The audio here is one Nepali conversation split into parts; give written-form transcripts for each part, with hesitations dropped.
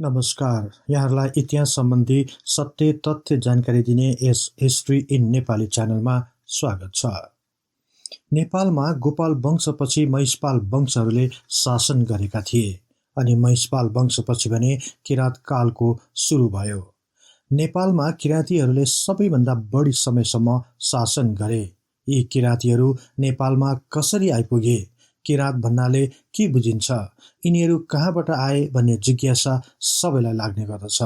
नमस्कार। यहाँहरूलाई इतिहास सम्बन्धी सत्य तथ्य जानकारी दिने यस हिस्ट्री इन नेपाली च्यानलमा स्वागत छ। नेपालमा गोपाल वंशपछि महिषपाल वंशहरूले शासन गरेका थिए अनि महिषपाल वंशपछि भने किराँत कालको सुरु भयो। नेपालमा किराँतीहरूले सबैभन्दा बढी समयसम्म शासन गरे। यी किराँतीहरू नेपालमा कसरी आइपुगे, किराँत भन्नाले के बुझिन्छ, यिनीहरू कहाँबाट आए भन्ने जिज्ञासा सबैलाई लाग्ने गर्दछ।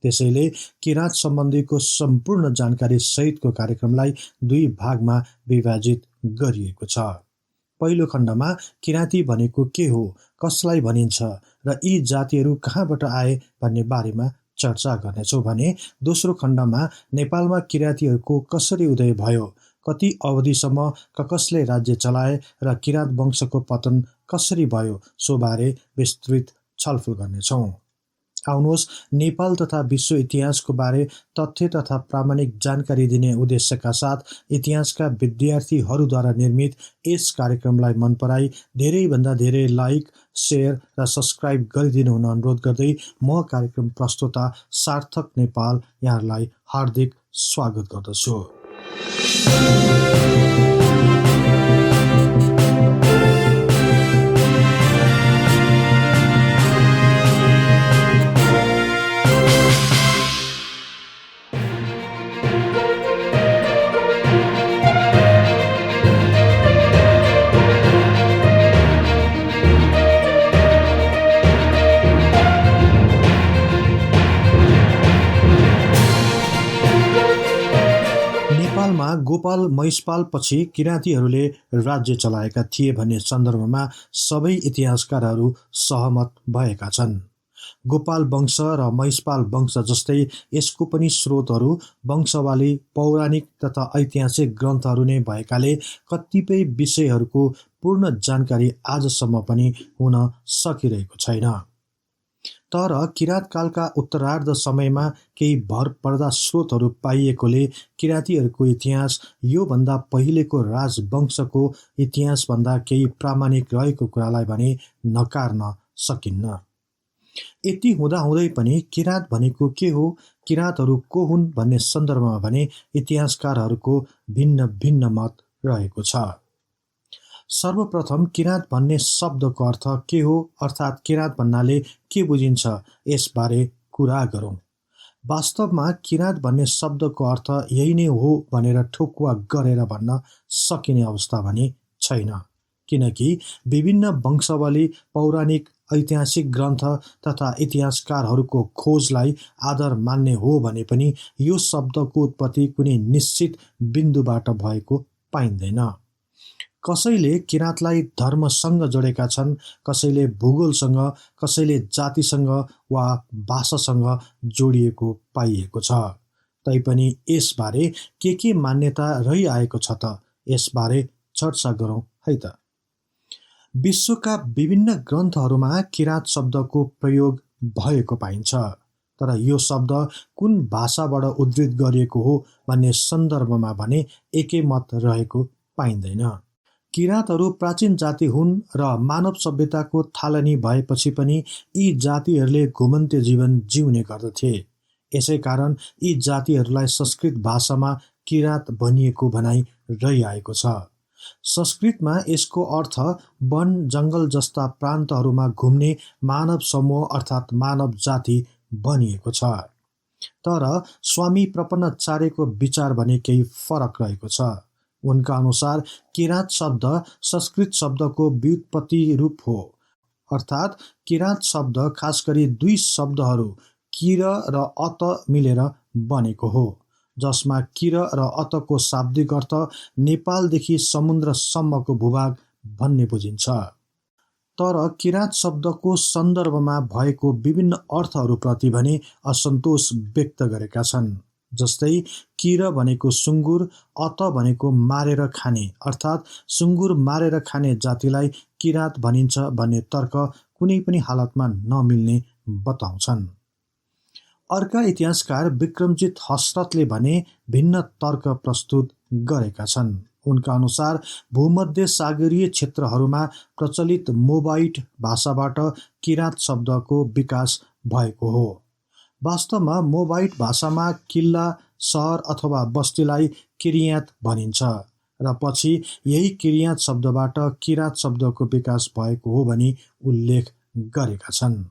त्यसैले किराँत सम्बन्धीको सम्पूर्ण जानकारी सहितको कार्यक्रमलाई दुई भागमा विभाजित गरिएको छ। पहिलो खण्डमा किराँती भनेको के हो, कसलाई भनिन्छ र यी जातिहरू कहाँबाट आए भन्ने बारेमा चर्चा गर्नेछौँ भने दोस्रो खण्डमा नेपालमा किराँतीहरूको कसरी उदय भयो, कति अवधिसम्म कसले राज्य चलाए र किराँत वंशको पतन कसरी भयो सो बारे विस्तृत छलफल गर्नेछौँ। आउनुहोस् नेपाल तथा विश्व इतिहासको बारे तथ्य तथा प्रामाणिक जानकारी दिने उद्देश्यका साथ इतिहासका विद्यार्थीहरूद्वारा निर्मित यस कार्यक्रमलाई मन पराई धेरैभन्दा धेरै लाइक, सेयर र सब्सक्राइब गरिदिनु हुन अनुरोध गर्दै म कार्यक्रम प्रस्तोता सार्थक नेपाल यहाँहरूलाई हार्दिक स्वागत गर्दछु। नेपालमा गोपाल महिषपाल पछि किराँतीहरूले राज्य चलाएका थिए भन्ने सन्दर्भमा सबै इतिहासकारहरू सहमत भएका छन्। गोपाल वंश र महिषपाल वंश जस्तै यसको पनि स्रोतहरू वंशावली, पौराणिक तथा ऐतिहासिक ग्रन्थहरू नै भएकाले कतिपय विषयहरूको पूर्ण जानकारी आजसम्म पनि हुन सकिरहेको छैन। तर किराँत कालका उत्तरार्ध समयमा केही भरपर्दा स्रोतहरू पाइएकोले किराँतीहरूको इतिहास योभन्दा पहिलेको राजवंशको इतिहासभन्दा केही प्रामाणिक रहेको कुरालाई भने नकार्न सकिन्न। यति हुँदाहुँदै पनि किराँत भनेको के हो, किराँतहरू को हुन् भन्ने सन्दर्भमा भने इतिहासकारहरूको भिन्न भिन्न मत रहेको छ। सर्वप्रथम किराँत भन्ने शब्दको अर्थ के हो, अर्थात् किराँत भन्नाले के बुझिन्छ, यसबारे कुरा गरौँ। वास्तवमा किराँत भन्ने शब्दको अर्थ यही नै हो भनेर ठोकुवा गरेर भन्न सकिने अवस्था भने छैन, किनकि विभिन्न वंशावली, पौराणिक, ऐतिहासिक ग्रन्थ तथा इतिहासकारहरूको खोजलाई आधार मान्ने हो भने पनि यो शब्दको उत्पत्ति कुनै निश्चित बिन्दुबाट भएको पाइँदैन। कसैले किराँतलाई धर्मसँग जोडेका छन्, कसैले भूगोलसँग, कसैले जातिसँग वा भाषासँग जोडिएको पाइएको छ। तैपनि यसबारे के मान्यता रहिआएको छ त, यसबारे चर्चा गरौँ है त। विश्वका विभिन्न ग्रन्थहरूमा किराँत शब्दको प्रयोग भएको पाइन्छ, तर यो शब्द कुन भाषाबाट उद्धृत गरिएको हो भन्ने सन्दर्भमा भने एकै मत रहेको पाइँदैन। किराँतहरू प्राचीन जाति हुन् र मानव सभ्यताको थालनी भएपछि पनि यी जातिहरूले घुमन्ते जीवन जिउने गर्दथे। यसै कारण यी जातिहरूलाई संस्कृत भाषामा किराँत भनिएको भनाइ रहिआएको छ। संस्कृतमा यसको अर्थ वन, जङ्गल जस्ता प्रान्तहरूमा घुम्ने मानव समूह अर्थात् मानव जाति भनिएको छ। तर स्वामी प्रपन्नाचार्यको विचार भने केही फरक रहेको छ। उनका अनुसार किराँत शब्द संस्कृत शब्दको व्युत्पत्ति रूप हो, अर्थात् किराँत शब्द खास गरी दुई शब्दहरू किर र अत मिलेर बनेको हो, जसमा किर र अतको शाब्दिक अर्थ नेपालदेखि समुद्रसम्मको भूभाग भन्ने बुझिन्छ। तर किराँत शब्दको सन्दर्भमा भएको विभिन्न अर्थहरूप्रति भने असन्तोष व्यक्त गरेका छन्। जस्तै किर भनेको सुँगुर, अत भनेको मारेर खाने, अर्थात् सुँगुर मारेर खाने जातिलाई किराँत भनिन्छ भन्ने तर्क कुनै पनि हालतमा नमिल्ने बताउँछन्। अर्का इतिहासकार विक्रमजित हसरथले भने भिन्न तर्क प्रस्तुत गरेका छन्। उनका अनुसार भूमध्य सागरीय क्षेत्रहरूमा प्रचलित मोबाइट भाषाबाट किराँत शब्दको विकास भएको हो। वास्तवमा मोबाइट भाषामा किल्ला, सहर अथवा बस्तीलाई किरियात भनिन्छ र पछि यही किरियात शब्दबाट किराँत शब्दको विकास भएको हो भनी उल्लेख गरेका छन्।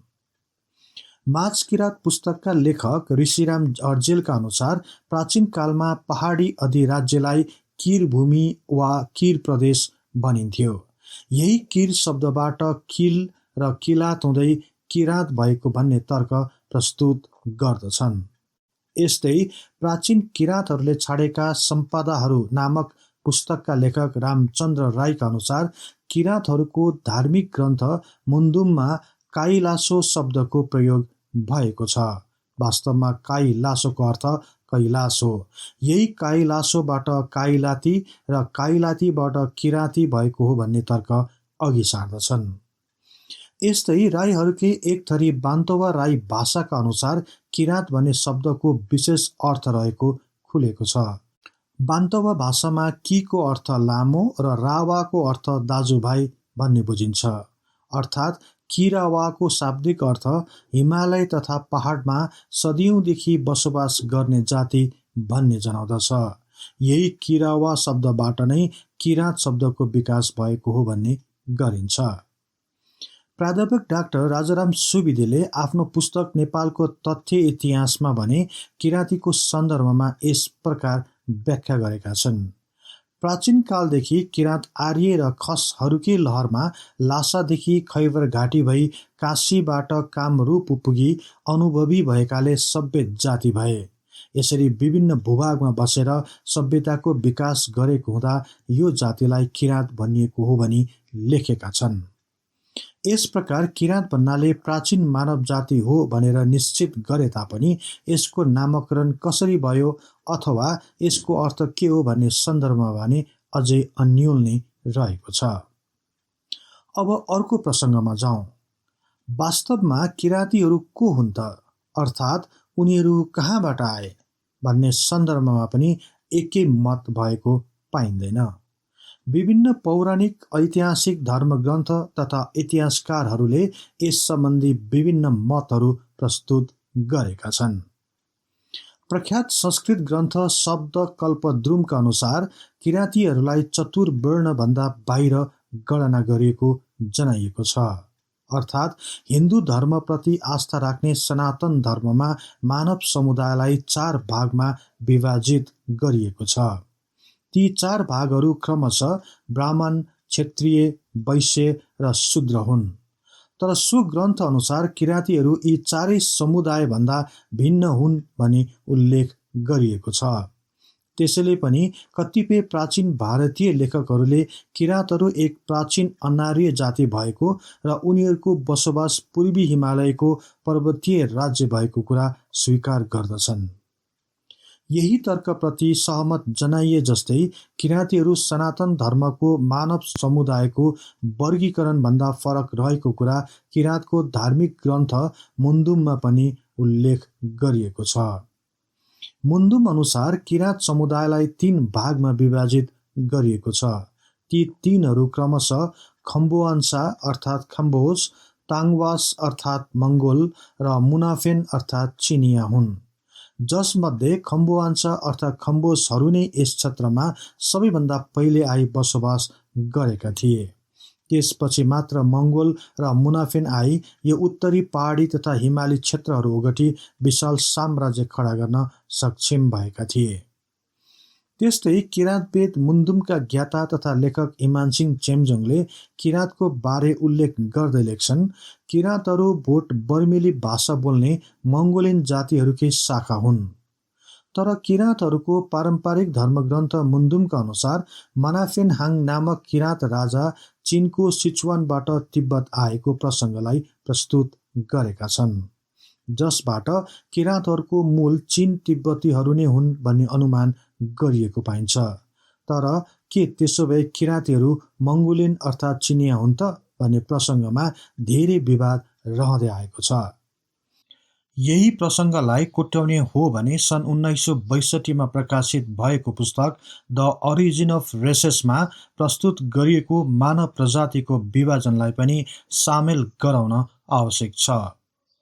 माझ किराँत पुस्तकका लेखक ऋषिराम अर्जेलका अनुसार प्राचीन कालमा पहाडी अधिराज्यलाई किर भूमि वा किर प्रदेश भनिन्थ्यो। यही किर शब्दबाट किल र किलात हुँदै किराँत भएको भन्ने तर्क प्रस्तुत गर्दछन्। यस्तै प्राचीन किराँतहरूले छाडेका सम्पदाहरू नामक पुस्तकका लेखक रामचन्द्र राईका अनुसार किराँतहरूको धार्मिक ग्रन्थ मुन्दुममा काइलासो शब्दको प्रयोग भएको छ। वास्तवमा काइलासोको अर्थ कैलाश हो। यही काइलासोबाट काइलाती र काइलातीबाट किराँती भएको हो भन्ने तर्क अघि सार्दछन्। यस्तै राईहरूकै एक थरी बान्तवा राई भाषाका अनुसार किराँत भन्ने शब्दको विशेष अर्थ रहेको खुलेको छ। बान्तवा भाषामा कीको अर्थ लामो र रावाको अर्थ दाजुभाइ भन्ने बुझिन्छ। अर्थात् किरावाको शाब्दिक अर्थ हिमालय तथा पहाडमा सदियौँदेखि बसोबास गर्ने जाति भन्ने जनाउँदछ। यही किरावा शब्दबाट नै किराँत शब्दको विकास भएको हो भन्ने गरिन्छ। प्राध्यापक डाक्टर राजाराम सुवेदीले आफ्नो पुस्तक नेपालको तथ्य इतिहासमा भने किराँतीको सन्दर्भमा यस प्रकार व्याख्या गरेका छन्। प्राचीन कालदेखि किराँत आर्य र खसहरूकै लहरमा लासादेखि खैबर घाटी भई काशीबाट कामरूप पुगी अनुभवी भएकाले सभ्य जाति भए। यसरी विभिन्न भूभागमा बसेर सभ्यताको विकास गरेको हुँदा यो जातिलाई किराँत भनिएको हो भनी लेखेका छन्। यस प्रकार किराँत भन्नाले प्राचीन मानव जाति हो भनेर निश्चित गरे तापनि यसको नामकरण कसरी भयो अथवा यसको अर्थ के हो भन्ने सन्दर्भमा भने अझै अन्योल नै रहेको छ। अब अर्को प्रसङ्गमा जाउँ। वास्तवमा किराँतीहरू को हुन् त, अर्थात् उनीहरू कहाँबाट आए भन्ने सन्दर्भमा पनि एकै मत भएको पाइँदैन। विभिन्न पौराणिक ऐतिहासिक धर्मग्रन्थ तथा इतिहासकारहरूले यस सम्बन्धी विभिन्न मतहरू प्रस्तुत गरेका छन्। प्रख्यात संस्कृत ग्रन्थ शब्द कल्पद्रुमका अनुसार किराँतीहरूलाई चतुर्वर्णभन्दा बाहिर गणना गरिएको जनाइएको छ। अर्थात् हिन्दू धर्मप्रति आस्था राख्ने सनातन धर्ममा मानव समुदायलाई 4 भागमा विभाजित गरिएको छ। ती 4 भागहरू क्रमशः ब्राह्मण, क्षत्रिय, वैश्य र शूद्र हुन्। तर सो ग्रन्थ अनुसार किराँतीहरू यी 4 समुदायभन्दा भिन्न हुन् भनी उल्लेख गरिएको छ। त्यसैले पनि कतिपय प्राचीन भारतीय लेखकहरूले किराँतहरू एक प्राचीन अनार्य जाति भएको र उनीहरूको बसोबास पूर्वी हिमालयको पर्वतीय राज्य भएको कुरा स्वीकार गर्दछन्। यही तर्कप्रति सहमत जनाइए जस्तै किराँतीहरू सनातन धर्मको मानव समुदायको वर्गीकरणभन्दा फरक रहेको कुरा किराँतको धार्मिक ग्रन्थ मुन्दुममा पनि उल्लेख गरिएको छ। मुन्दुम अनुसार किराँत समुदायलाई 3 भागमा विभाजित गरिएको छ। ती 3हरू क्रमशः खम्बुआन्सा अर्थात् खम्बोज, ताङवास अर्थात् मङ्गोल र मुनाफेन अर्थात् चिनिया हुन्। जसमध्ये खम्बुआन्सा अर्थात् खम्बोजहरू नै यस क्षेत्रमा सबैभन्दा पहिले आई बसोबास गरेका थिए। त्यसपछि मात्र मङ्गोल र मुनाफेन आई यो उत्तरी पहाडी तथा हिमाली क्षेत्रहरू ओगटी विशाल साम्राज्य खडा गर्न सक्षम भएका थिए। त्यस्तै किराँतवेद मुन्दुमका ज्ञाता तथा लेखक इमानसिंह चेम्जोङले किराँतको बारे उल्लेख गर्दै लेख्छन्, किराँतहरू भोट बर्मेली भाषा बोल्ने मङ्गोलियन जातिहरूकै शाखा हुन्। तर किराँतहरूको पारम्परिक धर्मग्रन्थ मुन्दुमका अनुसार मनाफेनहाङ नामक किराँत राजा चीनको सिचुवानबाट तिब्बत आएको प्रसङ्गलाई प्रस्तुत गरेका छन्, जसबाट किराँतहरूको मूल चीन तिब्बतीहरू नै हुन् भन्ने अनुमान गरिएको पाइन्छ। तर के त्यसो भए किराँतीहरू मङ्गोलियन अर्थात् चिनिया हुन् त भन्ने प्रसङ्गमा धेरै विवाद रहँदै आएको छ। यही प्रसङ्गलाई कोट्याउने हो भने सन् 1962मा प्रकाशित भएको पुस्तक द ओरिजिन अफ रेसेसमा प्रस्तुत गरिएको मानव प्रजातिको विभाजनलाई पनि सामेल गराउन आवश्यक छ।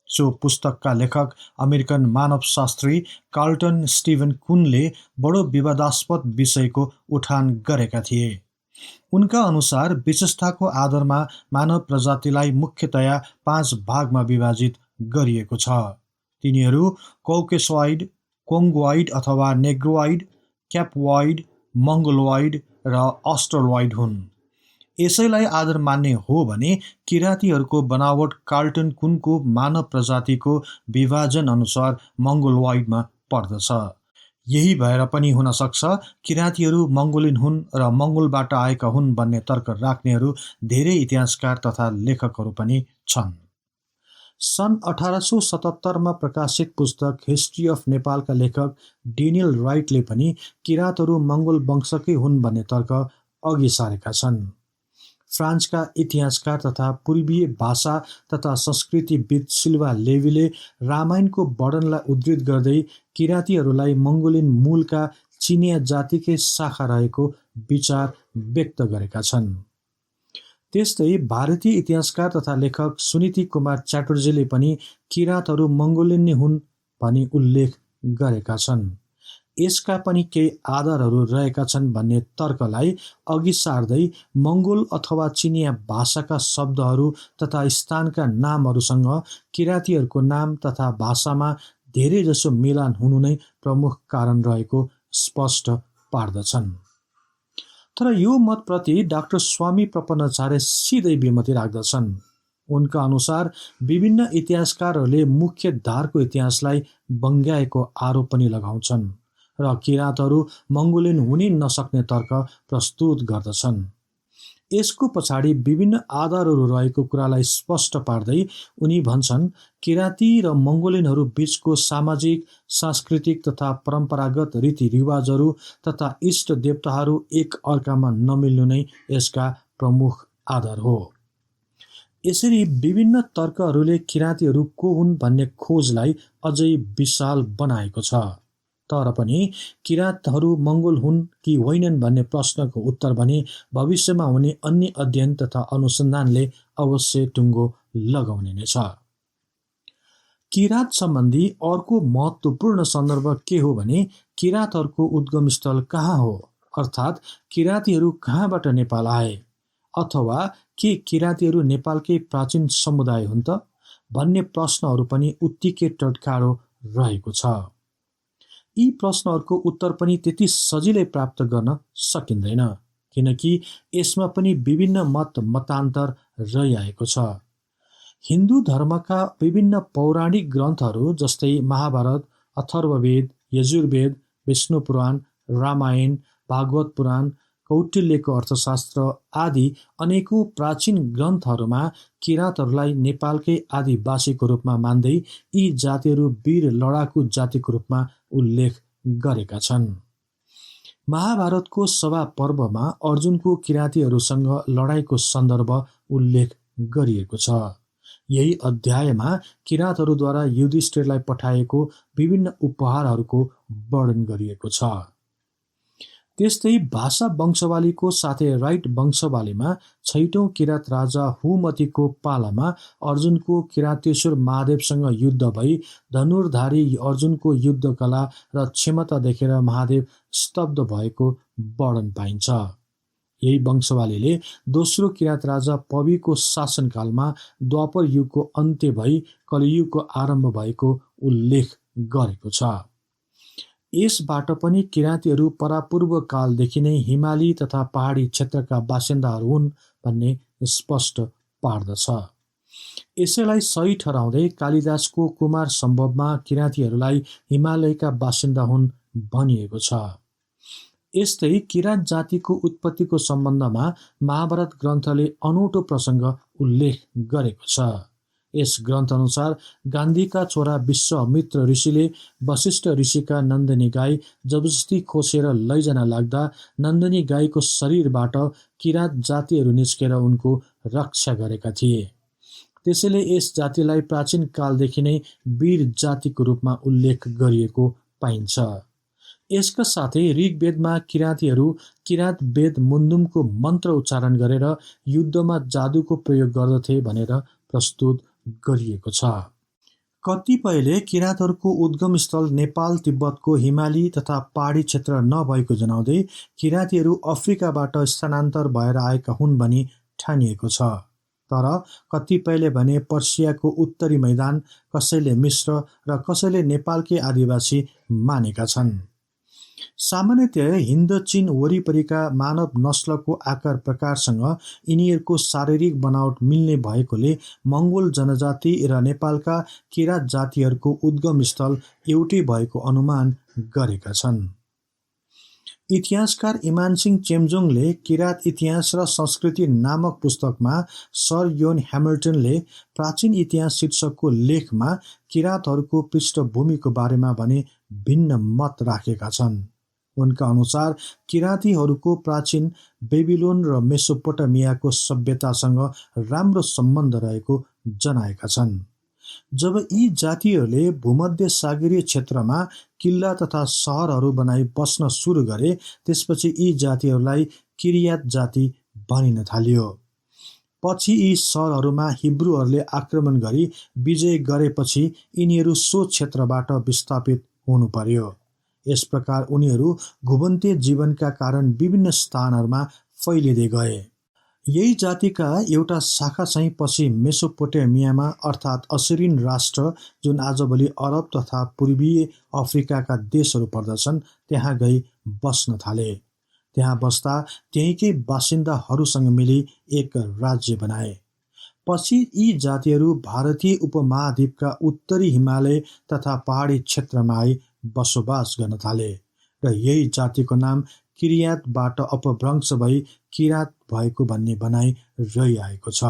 सो पुस्तकका लेखक अमेरिकन मानवशास्त्री कार्लटन स्टिभन कुनले बडो विवादास्पद विषयको उठान गरेका थिए। उनका अनुसार विशेषताको आधारमा मानव प्रजातिलाई मुख्यतया 5 भागमा विभाजित गरिएको छ। तिनीहरू कौकेसोइड, कोङ्गोइड अथवा नेग्रोइड, क्यापवाइड, मङ्गोलोइड र अस्ट्रलोइड हुन्। यसैलाई आधार मान्ने हो भने किराँतीहरूको बनावट कार्लटन कुनको मानव प्रजातिको विभाजन अनुसार मङ्गोलोइडमा पर्दछ। यही भएर पनि हुन सक्छ किराँतीहरू मङ्गोलियन हुन् र मङ्गोलबाट आएका हुन् भन्ने तर्क राख्नेहरू धेरै इतिहासकार तथा लेखकहरू पनि छन्। सन् 1877मा प्रकाशित पुस्तक हिस्ट्री अफ नेपालका लेखक डेनियल राइटले पनि किराँतहरू मङ्गोल वंशकै हुन् भन्ने तर्क अघि सारेका छन्। फ्रान्सका इतिहासकार तथा पूर्वीय भाषा तथा संस्कृतिविद सिल्वा लेवीले रामायणको वर्णनलाई उद्धृत गर्दै किराँतीहरूलाई मङ्गोलियन मूलका चिनिया जातिकै शाखा रहेको विचार व्यक्त गरेका छन्। त्यस्तै भारतीय इतिहासकार तथा लेखक सुनीति कुमार च्याटर्जीले पनि किराँतहरू मङ्गोलियन नै हुन् भनी उल्लेख गरेका छन्। यसका पनि केही आधारहरू रहेका छन् भन्ने तर्कलाई अघि सार्दै मङ्गोल अथवा चिनिया भाषाका शब्दहरू तथा स्थानका नामहरूसँग किराँतीहरूको नाम तथा भाषामा धेरैजसो मिलान हुनु नै प्रमुख कारण रहेको स्पष्ट पार्दछन्। तर यो मतप्रति डाक्टर स्वामी प्रपन्नचार्य सिधै विमति राख्दछन्। उनका अनुसार विभिन्न इतिहासकारहरूले मुख्य धारको इतिहासलाई बङ्ग्याएको आरोप पनि लगाउँछन् र किराँतहरू मङ्गोलियन हुनै नसक्ने तर्क प्रस्तुत गर्दछन्। यसको पछाडि विभिन्न आधारहरू रहेको कुरालाई स्पष्ट पार्दै उनी भन्छन् किराँती र मङ्गोलियनहरू बीचको सामाजिक, सांस्कृतिक तथा परम्परागत रीतिरिवाजहरू तथा इष्ट देवताहरू एक अर्कामा नमिल्नु नै यसका प्रमुख आधार हो। यसरी विभिन्न तर्कहरूले किराँतीहरू को हुन् भन्ने खोजलाई अझै विशाल बनाएको छ। तर पनि किराँतहरू मङ्गोल हुन् कि होइनन् भन्ने प्रश्नको उत्तर भने भविष्यमा हुने अन्य अध्ययन तथा अनुसन्धानले अवश्य टुङ्गो लगाउने नै छ। किराँत सम्बन्धी अर्को महत्त्वपूर्ण सन्दर्भ के हो भने किराँतहरूको उद्गम स्थल कहाँ हो, अर्थात् किराँतीहरू कहाँबाट नेपाल आए, अथवा के किराँतीहरू नेपालकै प्राचीन समुदाय हुन् त भन्ने प्रश्नहरू पनि उत्तिकै टटकारो रहेको छ। यी प्रश्नहरूको उत्तर पनि त्यति सजिलै प्राप्त गर्न सकिँदैन, किनकि यसमा पनि विभिन्न मतान्तर रहिआएको छ। हिन्दू धर्मका विभिन्न पौराणिक ग्रन्थहरू जस्तै महाभारत, अथर्ववेद, यजुर्वेद, विष्णु पुराण, रामायण, भागवत पुराण, कौटिल्यको अर्थशास्त्र आदि अनेकौं प्राचीन ग्रन्थहरूमा किराँतहरूलाई नेपालकै आदिवासीको रूपमा मान्दै यी जातिहरू वीर लडाकु जातिको रूपमा उल्लेख गरेका छन्। महाभारतको सभा पर्वमा अर्जुनको किराँतीहरूसँग लडाईँको सन्दर्भ उल्लेख गरिएको छ। यही अध्यायमा किराँतहरूद्वारा युधिष्ठिरलाई पठाएको विभिन्न उपहारहरूको वर्णन गरिएको छ। त्यस्तै भाषा वंशावलीको साथै राइट वंशावलीमा 6औं किराँत राजा हुमतीको पालामा अर्जुनको किराँतेश्वर महादेवसँग युद्ध भई धनुर्धारी अर्जुनको युद्धकला र क्षमता देखेर महादेव स्तब्ध भएको वर्णन पाइन्छ। यही वंशावलीले दोस्रो किराँत राजा पविको शासनकालमा द्वापर युगको अन्त्य भई कलियुगको आरम्भ भएको उल्लेख गरेको छ। यसबाट पनि किराँतीहरू परापूर्व कालदेखि नै हिमाली तथा पहाडी क्षेत्रका बासिन्दाहरू हुन् भन्ने स्पष्ट पार्दछ। यसैलाई सही ठहराउँदै कालिदासको कुमार सम्भवमा किराँतीहरूलाई हिमालयका बासिन्दा हुन् भनिएको छ। यस्तै किराँत जातिको उत्पत्तिको सम्बन्धमा महाभारत ग्रन्थले अनौठो प्रसङ्ग उल्लेख गरेको छ। यस ग्रन्थ अनुसार गान्धीका छोरा विश्वामित्र ऋषिले वशिष्ठ ऋषिका नन्दनी गाई जबरजस्ती खोसेर लैजान लाग्दा नन्दनी गाईको शरीरबाट किराँत जातिहरू निस्केर उनको रक्षा गरेका थिए। त्यसैले यस जातिलाई प्राचीन कालदेखि नै वीर जातिको रूपमा उल्लेख गरिएको पाइन्छ। यसका साथै ऋग्वेदमा किराँतीहरू किराँत वेद मुन्दुमको मन्त्र उच्चारण गरेर युद्धमा जादुको प्रयोग गर्दथे भनेर प्रस्तुत गरिएको छ। कतिपयले किराँतहरूको उद्गम स्थल नेपाल तिब्बतको हिमाली तथा पहाडी क्षेत्र नभएको जनाउँदै किराँतीहरू अफ्रिकाबाट स्थानान्तर भएर आएका हुन् भनी ठानिएको छ। तर कतिपयले भने पर्सियाको उत्तरी मैदान, कसैले मिश्र र कसैले नेपालकै आदिवासी मानेका छन्। सामान्यतया हिन्द चीन वरिपरिका मानव नस्लको आकार प्रकारसँग यिनीहरूको शारीरिक बनावट मिल्ने भएकोले मङ्गोल जनजाति र नेपालका किराँत जातिहरूको उद्गम स्थल एउटै भएको अनुमान गरेका छन्। इतिहासकार इमानसिंह चेम्जोङले किराँत इतिहास र संस्कृति नामक पुस्तकमा सर योन ह्यामिल्टनले प्राचीन इतिहास शीर्षकको लेखमा किराँतहरूको पृष्ठभूमिको बारेमा भने भिन्न मत राखेका छन्। उनका अनुसार किराँतीहरूको प्राचीन बेबिलोन र मेसोपोटामियाको सभ्यतासँग राम्रो सम्बन्ध रहेको जनाएका छन्। जब यी जातिहरूले भूमध्य सागरीय क्षेत्रमा किल्ला तथा सहरहरू बनाई बस्न सुरु गरे, त्यसपछि यी जातिहरूलाई किरियात जाति भनिन थालियो। पछि यी सहरहरूमा हिब्रूहरूले आक्रमण गरी विजय गरेपछि यिनीहरू सो क्षेत्रबाट विस्थापित हुनु पर्यो। यस प्रकार उनीहरू घुमन्ते जीवनका कारण विभिन्न स्थानहरूमा फैलिँदै गए। यही जातिका एउटा शाखा चाहिँ पछि मेसोपोटामियामा अर्थात् असिरियन राष्ट्र, जुन आजभोलि अरब तथा पूर्वीय अफ्रिकाका देशहरू पर्दछन्, त्यहाँ गई बस्न थाले। त्यहाँ बस्दा त्यहीँकै बासिन्दाहरूसँग मिली एक राज्य बनाए। पछि यी जातिहरू भारतीय उपमहाद्वीपका उत्तरी हिमालय तथा पहाडी क्षेत्रमा आई बसोबास गर्न थाले र यही जातिको नाम किरियातबाट अपभ्रंश भई किरात भएको भन्ने भनाइ रहिआएको छ।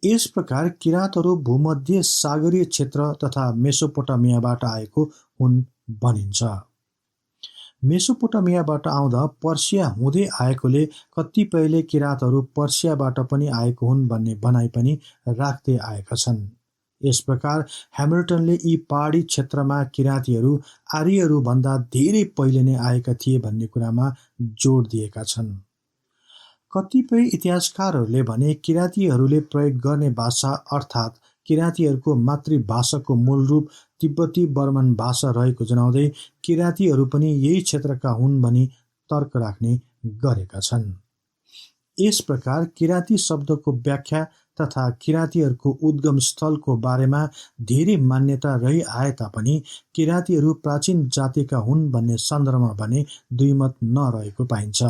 यस प्रकार किरातहरू भूमध्य सागरीय क्षेत्र तथा मेसोपोटामियाबाट आएको हुन् भनिन्छ। मेसोपोटामियाबाट आउँदा पर्सिया हुँदै आएकोले कतिपयले किरातहरू पर्सियाबाट पनि आएको हुन् भन्ने भनाइ पनि राख्दै आएका छन्। यस प्रकार ह्यामिल्टनले यी पहाडी क्षेत्रमा किराँतीहरू आर्यहरू भन्दा धेरै पहिले नै आएका थिए भन्ने कुरामा जोड दिएका छन्। कतिपय इतिहासकारहरूले भने किराँतीहरूले प्रयोग गर्ने भाषा अर्थात् किराँतीहरूको मातृभाषाको मूल रूप तिब्बती बर्मन भाषा रहेको जनाउँदै किराँतीहरू पनि यही क्षेत्रका हुन् भनी तर्क राख्ने गरेका छन्। यस प्रकार किराँती शब्दको व्याख्या तथा किराँतीहरूको उद्गम स्थलको बारेमा धेरै मान्यता रहि आए तापनि किराँतीहरू प्राचीन जातिका हुन् भन्ने सन्दर्भमा भने दुईमत नरहेको पाइन्छ।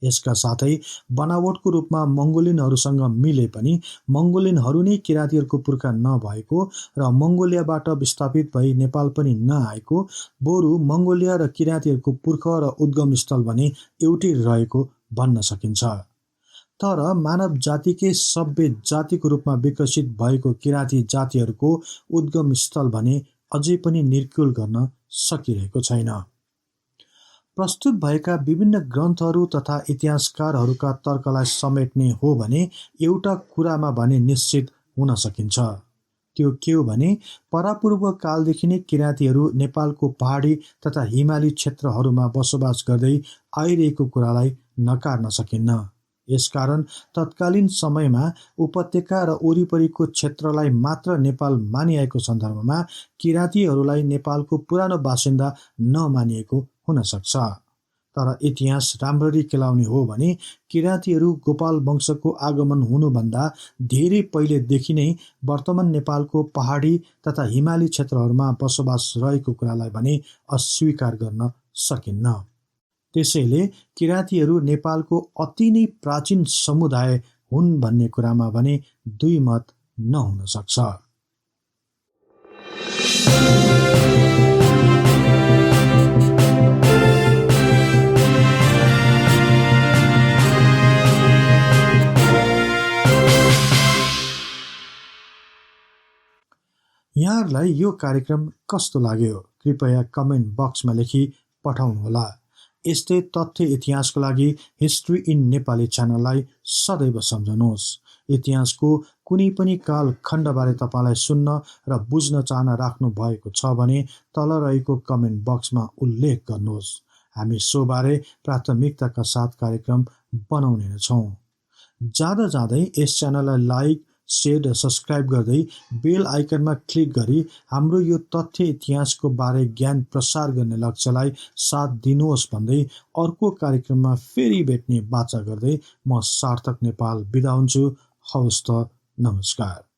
यसका साथै बनावटको रूपमा मङ्गोलियनहरूसँग मिले पनि मङ्गोलियनहरू नै किराँतीहरूको पुर्खा नभएको र मङ्गोलियाबाट विस्थापित भई नेपाल पनि नआएको, बरु मङ्गोलिया र किराँतीहरूको पुर्खा र उद्गम स्थल भने एउटै रहेको भन्न सकिन्छ। तर मानव जातिकै सभ्य जातिको रूपमा विकसित भएको किराँती जातिहरूको उद्गम स्थल भने अझै पनि निर्कुल गर्न सकिरहेको छैन। प्रस्तुत भएका विभिन्न ग्रन्थहरू तथा इतिहासकारहरूका तर्कलाई समेट्ने हो भने एउटा कुरामा भने निश्चित हुन सकिन्छ। त्यो के हो भने परापूर्व कालदेखि नै किराँतीहरू नेपालको पहाडी तथा हिमाली क्षेत्रहरूमा बसोबास गर्दै आइरहेको कुरालाई नकार्न सकिन्न। यसकारण तत्कालीन समयमा उपत्यका र वरिपरिको क्षेत्रलाई मात्र नेपाल मानिएको सन्दर्भमा किराँतीहरूलाई नेपालको पुरानो बासिन्दा नमानिएको हुन सक्छ। तर इतिहास राम्ररी केलाउने हो भने किराँतीहरू गोपाल वंशको आगमन हुनुभन्दा धेरै पहिलेदेखि नै वर्तमान नेपालको पहाडी तथा हिमाली क्षेत्रहरूमा बसोबास रहेको कुरालाई भने अस्वीकार गर्न सकिन्न। त्यसैले किराँतीहरू नेपालको अति नै प्राचीन समुदाय हुन् भन्ने कुरामा भने दुई मत नहुन सक्छ। यहाँहरूलाई यो कार्यक्रम कस्तो लाग्यो कृपया कमेन्ट बक्समा लेखी पठाउनुहोला। यस्तै तथ्य इतिहासको लागि हिस्ट्री इन नेपाली च्यानललाई सदैव सम्झनुहोस्। इतिहासको कुनै पनि कालखण्डबारे तपाईँलाई सुन्न र बुझ्न चाहना राख्नु भएको छ भने तल रहेको कमेन्ट बक्समा उल्लेख गर्नुहोस्। हामी सोबारे प्राथमिकताका साथ कार्यक्रम बनाउने नै छौँ। जाँदा जाँदै यस च्यानललाई लाइक, सेयर र सब्सक्राइब गर्दै बेल आइकनमा क्लिक गरी हाम्रो यो तथ्य इतिहासको बारे ज्ञान प्रसार गर्ने लक्ष्यलाई साथ दिनुहोस् भन्दै अर्को कार्यक्रममा फेरि भेट्ने बाचा गर्दै म सार्थक नेपाल बिदा हुन्छु। हवस् त, नमस्कार।